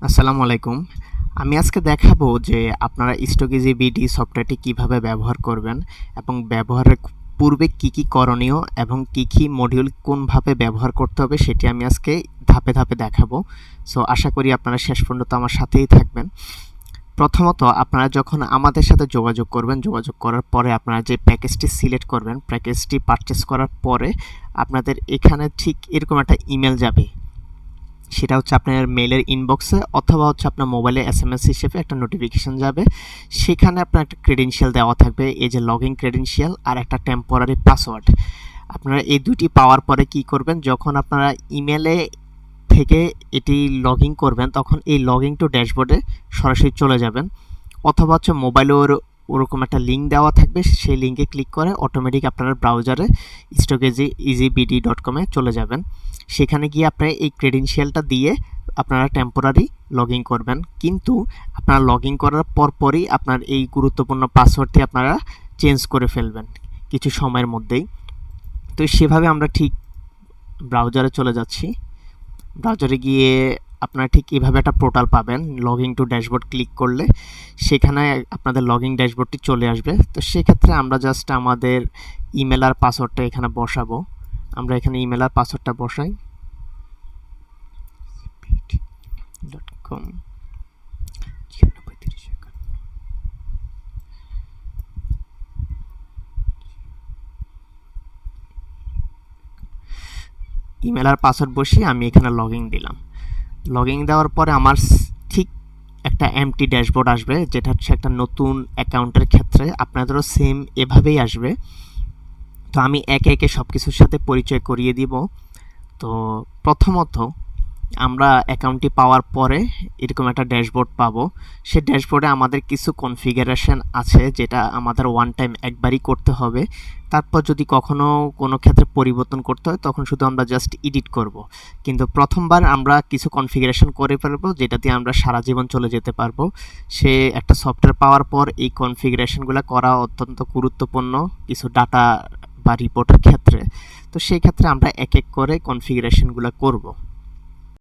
আসসালামু আলাইকুম। আমি আজকে দেখাবো যে আপনারা স্টকেজি বিডি সফটওয়্যারটি কিভাবে ব্যবহার করবেন এবং ব্যবহারের পূর্বে কি কি করণীয় এবং কি কি মডিউল কোনভাবে ব্যবহার করতে হবে সেটি আমি আজকে ধাপে ধাপে দেখাবো। সো আশা করি আপনারা শেষ পর্যন্ত আমার সাথেই থাকবেন। প্রথমত আপনারা যখন আমাদের সাথে যোগাযোগ করবেন, যোগাযোগ করার পরে আপনারা যে প্যাকেজটি সিলেক্ট করবেন, প্যাকেজটি পারচেজ করার পরে আপনাদের এখানে ঠিক এরকম একটা ইমেল যাবে। সেটা হচ্ছে আপনার মেলের ইনবক্সে অথবা হচ্ছে আপনার মোবাইলে এসএমএস হিসেবে একটা নোটিফিকেশন যাবে। সেখানে আপনার একটা ক্রেডেনশিয়াল দেওয়া থাকবে, এই যে লগইন ক্রেডেনশিয়াল আর একটা টেম্পোরারি পাসওয়ার্ড। আপনারা এই দুটি পাওয়ার পরে কি করবেন, যখন আপনারা ইমেলে থেকে এটি লগ ইন করবেন তখন এই লগ ইন টু ড্যাশবোর্ডে সরাসরি চলে যাবেন, অথবা হচ্ছে মোবাইলে ওরকম একটা লিঙ্ক দেওয়া থাকবে, সেই লিঙ্কে ক্লিক করে অটোমেটিক আপনারা ব্রাউজারে stockageizyBD.com চলে যাবেন। সেখানে গিয়ে আপনারা এই ক্রেডেনশিয়ালটা দিয়ে আপনারা টেম্পোরারি লগ ইন করবেন, কিন্তু আপনারা লগ ইন করার পরপরই আপনার এই গুরুত্বপূর্ণ পাসওয়ার্ডটি আপনারা চেঞ্জ করে ফেলবেন কিছু সময়ের মধ্যেই। তো সেভাবে আমরা ঠিক ব্রাউজারে চলে যাচ্ছি। ব্রাউজারে গিয়ে আপনারা ঠিক এভাবে একটা পোর্টাল পাবেন, লগইন টু ড্যাশবোর্ড ক্লিক করলে সেখানে আপনাদের লগইন ড্যাশবোর্ডটি চলে আসবে। তো সেক্ষেত্রে আমরা জাস্ট আমাদের ইমেল আর পাসওয়ার্ডটা এখানে বসাবো। আমরা এখানে ইমেল আর পাসওয়ার্ডটা বসাই .com। ইমেল আর পাসওয়ার্ড বসিয়ে আমি এখানে লগইন দিলাম। লগইন দেওয়ার পরে আমার ঠিক একটা এমটি ড্যাশবোর্ড আসবে, যেটা হচ্ছে একটা নতুন অ্যাকাউন্টের ক্ষেত্রে আপনাদেরও সেম এভাবেই আসবে। তো আমি একে একে সব কিছুর সাথে পরিচয় করিয়ে দিব। তো প্রথমত আমরা অ্যাকাউন্টটি পাওয়ার পরে এরকম একটা ড্যাশবোর্ড পাবো। সেই ড্যাশবোর্ডে আমাদের কিছু কনফিগারেশন আছে যেটা আমাদের ওয়ান টাইম একবারই করতে হবে। তারপর যদি কখনো কোনো ক্ষেত্রে পরিবর্তন করতে হয় তখন শুধু আমরা জাস্ট এডিট করব। কিন্তু প্রথমবার আমরা কিছু কনফিগারেশন করে ফেলবো যেটা দিয়ে আমরা সারা জীবন চলে যেতে পারবো। সে একটা সফটওয়্যার পাওয়ার পর এই কনফিগারেশনগুলো করা অত্যন্ত গুরুত্বপূর্ণ কিছু ডাটা বা রিপোর্টের ক্ষেত্রে। তো সেই ক্ষেত্রে আমরা এক এক করে কনফিগারেশনগুলো করব।